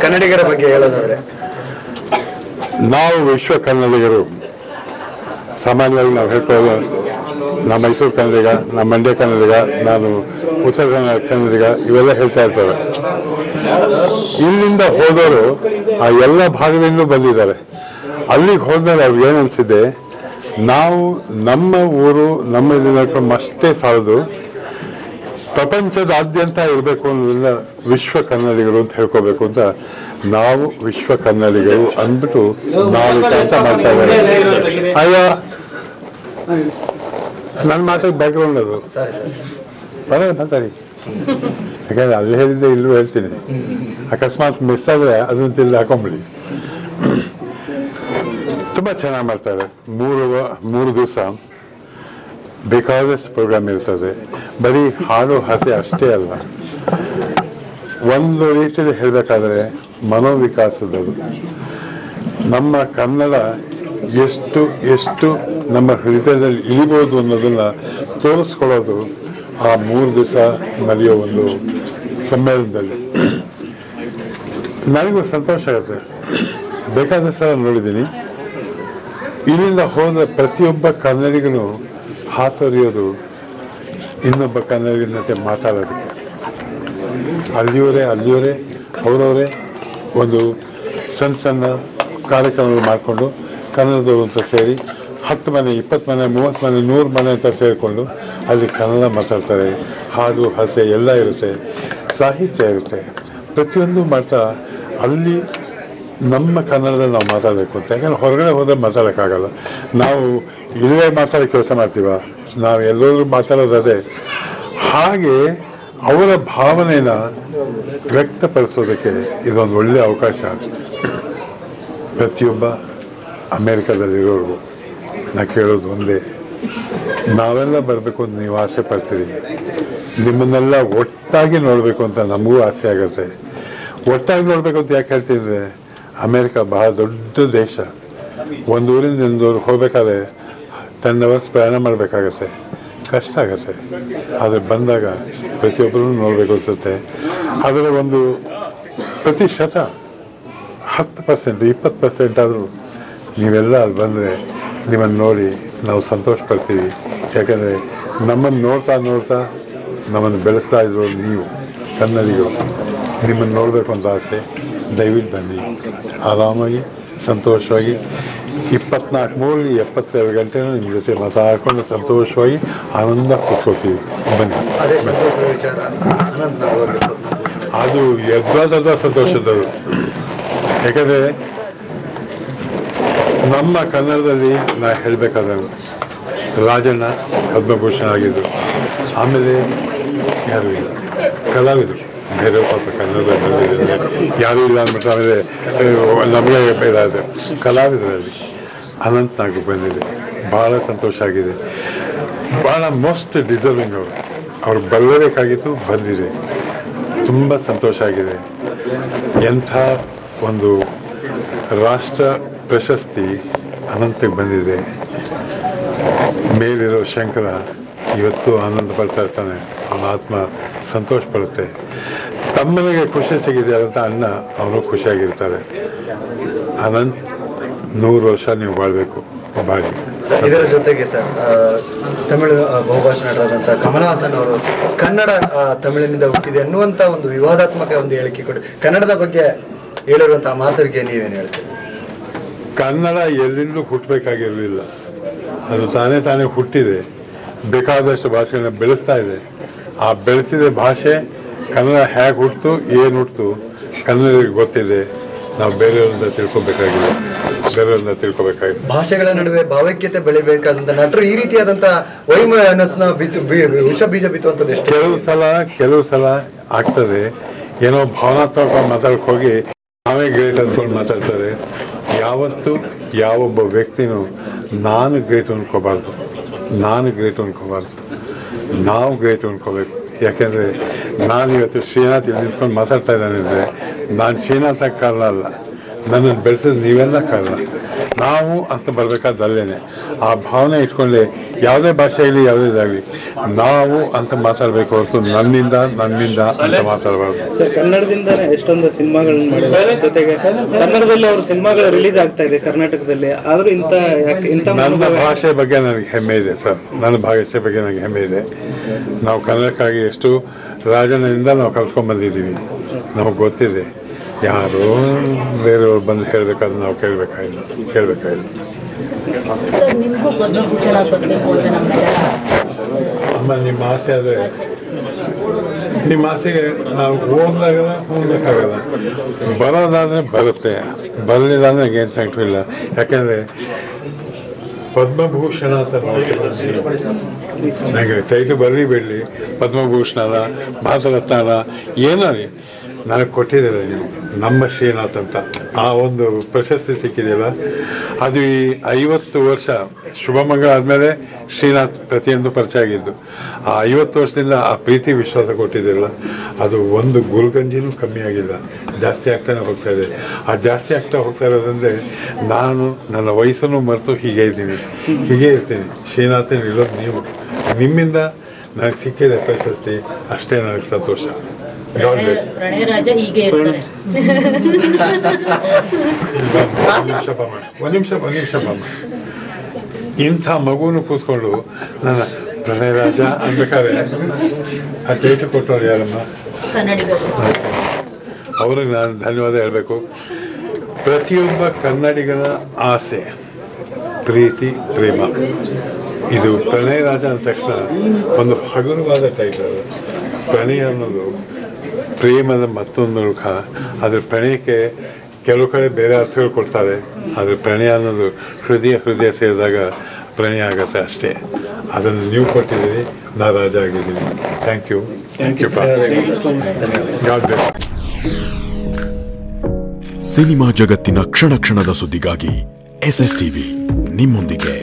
ಕನ್ನಡಿಗರ ಬಗ್ಗೆ ಹೇಳೋದಾದ್ರೆ, ನಾವು ವಿಶ್ವ ಕನ್ನಡಿಗರು ಸಾಮಾನ್ಯವಾಗಿ ನಾವು ಹೇಳ್ಕೊಳ್ಳೋದು, ನಮ್ಮ ಮೈಸೂರು ಕನ್ನಡಿಗ, ನಮ್ಮ ಮಂಡ್ಯ ಕನ್ನಡಿಗ, ನಾನು ಉತ್ತರ ಕನ್ನಡಿಗ ಇವೆಲ್ಲ ಹೇಳ್ತಾ ಇರ್ತಾರೆ. ಇಲ್ಲಿಂದ ಹೋದವರು ಆ ಎಲ್ಲ ಭಾಗದಿಂದ ಬಂದಿದ್ದಾರೆ. ಅಲ್ಲಿಗೆ ಹೋದ್ಮೇಲೆ ಅವ್ರಿಗೆ ಏನು ಅನಿಸಿದೆ, ನಾವು ನಮ್ಮ ಊರು ನಮ್ಮ ಇದನ್ನ ಅಷ್ಟೇ ಸಾಲದು, ಪ್ರಪಂಚದಾದ್ಯಂತ ಇರಬೇಕು ಅನ್ನೋದನ್ನ ವಿಶ್ವ ಕನ್ನಡಿಗರು ಅಂತ ಹೇಳ್ಕೋಬೇಕು ಅಂತ ನಾವು ವಿಶ್ವ ಕನ್ನಡಿಗರು ಅಂದ್ಬಿಟ್ಟು ನಾವು ಕೆಲಸ ಮಾಡ್ತಾ ಇದ್ದಾರೆ. ಅಯ್ಯ, ನನ್ನ ಮಾತಾಡಿ ಬ್ಯಾಕ್ಗ್ರೌಂಡ್ ಅದು ಮಾತಾಡಿ, ಯಾಕಂದ್ರೆ ಅಲ್ಲಿ ಹೇಳಿದ್ದೆ ಇಲ್ಲೂ ಹೇಳ್ತೀನಿ. ಅಕಸ್ಮಾತ್ ಮಿಸ್ ಆದರೆ ಅದನ್ನ ತಿಲ್ಲಿ ಹಾಕೊಂಬಿಡಿ. ತುಂಬ ಚೆನ್ನಾಗಿ ಮಾಡ್ತಾರೆ. ಮೂರು ದಿವಸ ಬೇಕಾದಷ್ಟು ಪ್ರೋಗ್ರಾಮ್ ಇರ್ತದೆ. ಬರೀ ಹಾಡು ಹಸೆ ಅಷ್ಟೇ ಅಲ್ಲ, ಒಂದು ರೀತಿಯಲ್ಲಿ ಹೇಳಬೇಕಾದ್ರೆ ಮನೋವಿಕಾಸದದು. ನಮ್ಮ ಕನ್ನಡ ಎಷ್ಟು ನಮ್ಮ ಹೃದಯದಲ್ಲಿ ಇಳಿಬೋದು ಅನ್ನೋದನ್ನು ತೋರಿಸ್ಕೊಳ್ಳೋದು ಆ 3 ದಿವಸ ನಡೆಯೋ ಒಂದು ಸಮ್ಮೇಳನದಲ್ಲಿ. ನನಗೂ ಸಂತೋಷ ಆಗುತ್ತೆ. ಬೇಕಾದ ಸಲ ನೋಡಿದ್ದೀನಿ, ಇಲ್ಲಿಂದ ಹೋದ ಪ್ರತಿಯೊಬ್ಬ ಕನ್ನಡಿಗನು ಹಾತೊರೆಯೋದು ಇನ್ನೊಬ್ಬ ಕನ್ನಡಿಗನ ಜೊತೆ ಮಾತಾಡೋದಕ್ಕೆ. ಅಲ್ಲಿಯವರೇ ಅವರವರೇ ಒಂದು ಸಣ್ಣ ಕಾರ್ಯಕ್ರಮಗಳು ಮಾಡಿಕೊಂಡು ಕನ್ನಡದವರು ಅಂತ ಸೇರಿ 10 ಮನೆ 20 ಮನೆ 30 ಮನೆ 100 ಮನೆ ಅಂತ ಸೇರಿಕೊಂಡು ಅಲ್ಲಿ ಕನ್ನಡ ಮಾತಾಡ್ತಾರೆ. ಹಾಡು ಹಸೆ ಎಲ್ಲ ಇರುತ್ತೆ, ಸಾಹಿತ್ಯ ಇರುತ್ತೆ, ಪ್ರತಿಯೊಂದು ಮಾಡ್ತಾ ಅಲ್ಲಿ ನಮ್ಮ ಕನ್ನಡದಲ್ಲಿ ನಾವು ಮಾತಾಡಬೇಕು ಅಂತ. ಯಾಕಂದ್ರೆ ಹೊರಗಡೆ ಹೋದರೆ ಮಾತಾಡೋಕ್ಕಾಗಲ್ಲ. ನಾವು ಇಲ್ಲೇ ಮಾತಾಡೋ ಕೆಲಸ ಮಾಡ್ತೀವ, ನಾವು ಎಲ್ಲರೂ ಮಾತಾಡೋದೇ. ಹಾಗೆ ಅವರ ಭಾವನೆನ ವ್ಯಕ್ತಪಡಿಸೋದಕ್ಕೆ ಇದೊಂದು ಒಳ್ಳೆಯ ಅವಕಾಶ. ಪ್ರತಿಯೊಬ್ಬ ಅಮೇರಿಕಾದಲ್ಲಿರೋರು ನಾ ಕೇಳೋದು ಒಂದೇ, ನಾವೆಲ್ಲ ಬರಬೇಕು ಅಂತ ನೀವು ಆಸೆ ಪಡ್ತೀರಿ, ನಿಮ್ಮನ್ನೆಲ್ಲ ಒಟ್ಟಾಗಿ ನೋಡಬೇಕು ಅಂತ ನಮಗೂ ಆಸೆ ಆಗುತ್ತೆ. ಒಟ್ಟಾಗಿ ನೋಡಬೇಕು ಅಂತ ಯಾಕೆ ಹೇಳ್ತೀನಿ ಅಂದರೆ, ಅಮೇರಿಕಾ ಬಹಳ ದೊಡ್ಡ ದೇಶ. ಒಂದು ಊರಿಂದ ಇನ್ನೊಂದು ಹೋಗ್ಬೇಕಾದ್ರೆ 10 ಅವರ್ಸ್ ಪ್ರಯಾಣ ಮಾಡಬೇಕಾಗತ್ತೆ, ಕಷ್ಟ ಆಗುತ್ತೆ. ಆದರೆ ಬಂದಾಗ ಪ್ರತಿಯೊಬ್ಬರೂ ನೋಡಬೇಕು ಅನಿಸುತ್ತೆ. ಅದರ ಒಂದು ಪ್ರತಿಶತ 10% 20% ಆದರೂ ನೀವೆಲ್ಲ ಅಲ್ಲಿ ಬಂದರೆ ನಿಮ್ಮನ್ನು ನೋಡಿ ನಾವು ಸಂತೋಷ ಪಡ್ತೀವಿ. ಯಾಕಂದರೆ ನಮ್ಮನ್ನು ನೋಡ್ತಾ ನಮ್ಮನ್ನು ಬೆಳೆಸ್ತಾ ಇದ್ರು ನೀವು ಕನ್ನಡಿಗರು. ನಿಮ್ಮನ್ನು ನೋಡಬೇಕು ಅಂತ ಆಸೆ. ದಯವಿಟ್ಟು ಬನ್ನಿ, ಆರಾಮಾಗಿ ಸಂತೋಷವಾಗಿ 24/72 ಗಂಟೆನೂ ನಿಮ್ಮ ಜೊತೆ ಮಾತಾಡ್ಕೊಂಡು ಸಂತೋಷವಾಗಿ ಆನಂದ ಕೂತ್ಕೋತೀವಿ. ಬನ್ನಿ. ಅದು ಎದ್ದಾದ ಸಂತೋಷದದು. ಯಾಕಂದರೆ ನಮ್ಮ ಕನ್ನಡದಲ್ಲಿ ನಾ ಹೇಳಬೇಕಾದ್ರೆ ರಾಜಣ್ಣ ಪದ್ಮಭೂಷಣ ಆಗಿದ್ದರು. ಆಮೇಲೆ ಯಾರೂ ಇಲ್ಲ, ಕಲಾವಿದರು ಬೇರೆ ಪಾಪ ಕನ್ನಡದಲ್ಲಿ ಯಾರೂ ಇಲ್ಲ ಅಂದ್ಬಿಟ್ಟು ಆಮೇಲೆ ನಮಗೆ ಇದಾದ ಕಲಾವಿದರಲ್ಲಿ ಅನಂತ್ ನಾಗ್ ಬಂದಿದೆ. ಭಾಳ ಸಂತೋಷ ಆಗಿದೆ. ಭಾಳ ಮೋಸ್ಟ್ ಡಿಸರ್ವಿಂಗ್ ಅವ್ರು ಬರಲೇಬೇಕಾಗಿತ್ತು, ಬಂದಿದೆ. ತುಂಬ ಸಂತೋಷ ಆಗಿದೆ. ಎಂಥ ಒಂದು ರಾಷ್ಟ್ರ ಪ್ರಶಸ್ತಿ ಅನಂತಕ್ಕೆ ಬಂದಿದೆ. ಮೇಲಿರೋ ಶಂಕರ ಇವತ್ತು ಆನಂದ ಪಡ್ತಾ ಇರ್ತಾನೆ, ಅವನ ಆತ್ಮ ಸಂತೋಷ ಪಡುತ್ತೆ. ತಮ್ಮನಿಗೆ ಖುಷಿ ಸಿಗಿದೆ ಅಂತ ಅಣ್ಣ ಅವರು ಖುಷಿಯಾಗಿರ್ತಾರೆ. ಅನಂತ್ 100 ವರ್ಷ ನೀವು ಬಾಳಬೇಕು, ಬಾಳಿ. ಇದರ ಜೊತೆಗೆ ಸರ್, ತಮಿಳು ಬಹುಭಾಷಾ ನಟರಾದಂಥ ಕಮಲ್ ಹಾಸನ್ ಅವರು ಕನ್ನಡ ತಮಿಳಿನಿಂದ ಹುಟ್ಟಿದೆ ಅನ್ನುವಂಥ ಒಂದು ವಿವಾದಾತ್ಮಕ ಒಂದು ಹೇಳಿಕೆ ಕೊಡಿ. ಕನ್ನಡದ ಬಗ್ಗೆ ಹೇಳಿರುವಂಥ ಮಾತುಗಳಿಗೆ ನೀವೇನು ಹೇಳ್ತೀರಿ? ಕನ್ನಡ ಎಲ್ಲಿಂದಲೂ ಹುಟ್ಟಬೇಕಾಗಿರಲಿಲ್ಲ, ಅದು ತಾನೇ ಹುಟ್ಟಿದೆ. ಬೇಕಾದಷ್ಟು ಭಾಷೆಗಳನ್ನ ಬೆಳೆಸ್ತಾ ಇದೆ. ಆ ಬೆಳೆಸಿದ ಭಾಷೆ ಕನ್ನಡ ಹೇಗೆ ಹುಟ್ಟಿತು, ಏನು ಹುಟ್ಟಿತು ಕನ್ನಡಿಗರಿಗೆ ಗೊತ್ತಿದೆ. ನಾವು ಬೇರೆಯವರಿಂದ ತಿಳ್ಕೊಬೇಕಾಗಿದೆ. ಭಾಷೆಗಳ ನಡುವೆ ಭಾವೈಕ್ಯತೆ ಬೆಳಿಬೇಕಾದಂಥ ನಟರು ಈ ರೀತಿಯಾದಂಥ ವೈಮನಸ್ಸನ್ನ ವಿಷ ಬೀಜ ಬಿತ್ತುವಂಥದ್ದು ಎಷ್ಟು ಕೆಲವು ಸಲ ಆಗ್ತದೆ. ಏನೋ ಭಾವನಾತ್ಮಕ ಮಾತಾಡಕ್ಕೆ ಹೋಗಿ ನಾವೇ ಗ್ರೇಟ್ ಅಂದ್ಕೊಂಡು ಮಾತಾಡ್ತಾರೆ. ಯಾವತ್ತು ಯಾವೊಬ್ಬ ವ್ಯಕ್ತಿನೂ ನಾನು ಗ್ರೇಟ್ ಅಂದ್ಕೋಬಾರ್ದು, ನಾವು ಗ್ರೇಟ್ ಅಂದ್ಕೋಬೇಕು. ಯಾಕೆಂದರೆ ನಾನು ಇವತ್ತು ಶ್ರೀನಾಥ್ ಇಲ್ಲಿ ನಿಂತ್ಕೊಂಡು ಮಾತಾಡ್ತಾ ಇದ್ದಾನೆ ಅಂದರೆ ನಾನು ಶ್ರೀನಾಥ ಕಾರಣ ಅಲ್ಲ, ನನ್ನನ್ನು ಬೆಳೆಸಿದ ನೀವೆಲ್ಲ ಕಾರಣ. ನಾವು ಅಂತ ಬರಬೇಕಾದಲ್ಲೇನೆ ಆ ಭಾವನೆ ಇಟ್ಕೊಂಡೆ ಯಾವುದೇ ಭಾಷೆಯಲ್ಲಿ ಯಾವುದೇದಾಗಲಿ ನಾವು ಅಂತ ಮಾತಾಡಬೇಕು ಹೊರತು ನನ್ನಿಂದ ಅಂತ ಮಾತಾಡಬಾರ್ದು. ಸರ್, ಕನ್ನಡದಿಂದನೇ ಎಷ್ಟೊಂದು ಸಿನಿಮಾಗಳನ್ನ ಮಾಡಿದ್ದಾರೆ, ಜೊತೆಗೆ ಕನ್ನಡದಲ್ಲಿ ಅವ್ರ ಸಿನಿಮಾಗಳು ರಿಲೀಸ್ ಆಗ್ತಾ ಇದೆ ಕರ್ನಾಟಕದಲ್ಲಿ. ಆದ್ರೂ ಇಂಥ ನನ್ನ ಭಾಷೆ ಬಗ್ಗೆ ನನಗೆ ಹೆಮ್ಮೆ ಇದೆ ಸರ್, ನನ್ನ ಭಾಷೆ ಬಗ್ಗೆ ನನಗೆ ಹೆಮ್ಮೆ ಇದೆ. ನಾವು ಕನ್ನಡಕ್ಕಾಗಿ ಎಷ್ಟು ರಾಜನಿಂದ ನಾವು ಕಲ್ತ್ಕೊಂಡ್ಬಂದಿದ್ದೀವಿ, ನಮಗೆ ಗೊತ್ತಿದೆ. ಯಾರು ಬೇರೆಯವ್ರು ಬಂದು ಹೇಳಬೇಕಾದ್ರೆ ನಾವು ಕೇಳಬೇಕಾಗಿಲ್ಲ. ಅಮ್ಮ, ನಿಮ್ಮ ಆಸೆ ಆದರೆ ನಿಮ್ಮ ಆಸೆಗೆ ನಾವು ಹೋಗ್ಬೇಕಾಗಲ್ಲ. ಬರೋದಾದರೆ ಬರುತ್ತೆ, ಬರಲಿಲ್ಲ ಅಂದರೆ ಏನು ಸಂಕಟ ಇಲ್ಲ. ಯಾಕೆಂದರೆ ಪದ್ಮಭೂಷಣ ಅಂತ ನನಗೆ ಟೈಟಲ್ ಬರಲಿ ಬಿಡಲಿ, ಪದ್ಮಭೂಷಣ ಭಾರತರತ್ನ ಏನೋ ನನಗೆ ಕೊಟ್ಟಿದ್ದೀರ ನೀವು, ನಮ್ಮ ಶ್ರೀನಾಥ್ ಅಂತ ಆ ಒಂದು ಪ್ರಶಸ್ತಿ ಸಿಕ್ಕಿದೆಯಲ್ಲ, ಅದು ಈ 50 ವರ್ಷ ಶುಭಮಂಗಳ ಆದಮೇಲೆ ಶ್ರೀನಾಥ್ ಪ್ರತಿಯೊಂದು ಪರಿಚಯ ಆಗಿದ್ದು. ಆ 50 ವರ್ಷದಿಂದ ಆ ಪ್ರೀತಿ ವಿಶ್ವಾಸ ಕೊಟ್ಟಿದ್ದಿಲ್ಲ, ಅದು ಒಂದು ಗುರುಗಂಜಿನೂ ಕಮ್ಮಿ ಆಗಿಲ್ಲ, ಜಾಸ್ತಿ ಆಗ್ತಾನೆ ಹೋಗ್ತಾ ಇದೆ. ಆ ಜಾಸ್ತಿ ಆಗ್ತಾ ಹೋಗ್ತಾ ಇರೋದಂದರೆ ನಾನು ನನ್ನ ವಯಸ್ಸನ್ನು ಮರೆತು ಹೀಗೆ ಇರ್ತೀನಿ. ಶ್ರೀನಾಥನ್ ಇರೋದು ನೀವು, ನಿಮ್ಮಿಂದ ನನಗೆ ಸಿಕ್ಕಿದೆ ಪ್ರಶಸ್ತಿ, ಅಷ್ಟೇ ನನಗೆ ಸಂತೋಷ. ಒಂದು ನಿಮಿಷ ಇಂಥ ಮಗುವನ್ನು ಕೂತ್ಕೊಂಡು ನನ್ನ ಪ್ರಣಯ ರಾಜ ಅನ್ಬೇಕಾದ್ರೆ ಆ ಟೈಟಲ್ ಕೊಟ್ಟವ್ರು ಯಾರಮ್ಮ? ಅವ್ರಿಗೆ ನಾನು ಧನ್ಯವಾದ ಹೇಳಬೇಕು. ಪ್ರತಿಯೊಬ್ಬ ಕನ್ನಡಿಗರ ಆಸೆ, ಪ್ರೀತಿ, ಪ್ರೇಮ. ಇದು ಪ್ರಣಯ ರಾಜ ಅಂದ ತಕ್ಷಣ ಒಂದು ಹಗುರವಾದ ಟೈಟಲ್. ಪ್ರಣಯ ಅನ್ನೋದು ಪ್ರೇಮದ ಮತ್ತೊಂದು ಮುಖ. ಅದ್ರ ಪ್ರಣಯಕ್ಕೆ ಕೆಲವು ಕಡೆ ಬೇರೆ ಅರ್ಥಗಳು ಕೊಡ್ತಾರೆ, ಆದರೆ ಪ್ರಣಯ ಅನ್ನೋದು ಹೃದಯ ಸೇರಿದಾಗ ಪ್ರಣಯ ಆಗುತ್ತೆ ಅಷ್ಟೇ. ಅದನ್ನು ನೀವು ಕೊಟ್ಟಿದ್ದೀರಿ, ನಾ ರಾಜ ಆಗಿದ್ದೀನಿ. Thank you. God bless. Cinema ಜಗತ್ತಿನ ಕ್ಷಣ ಕ್ಷಣದ ಸುದ್ದಿಗಾಗಿ SSTV ನಿಮ್ಮೊಂದಿಗೆ.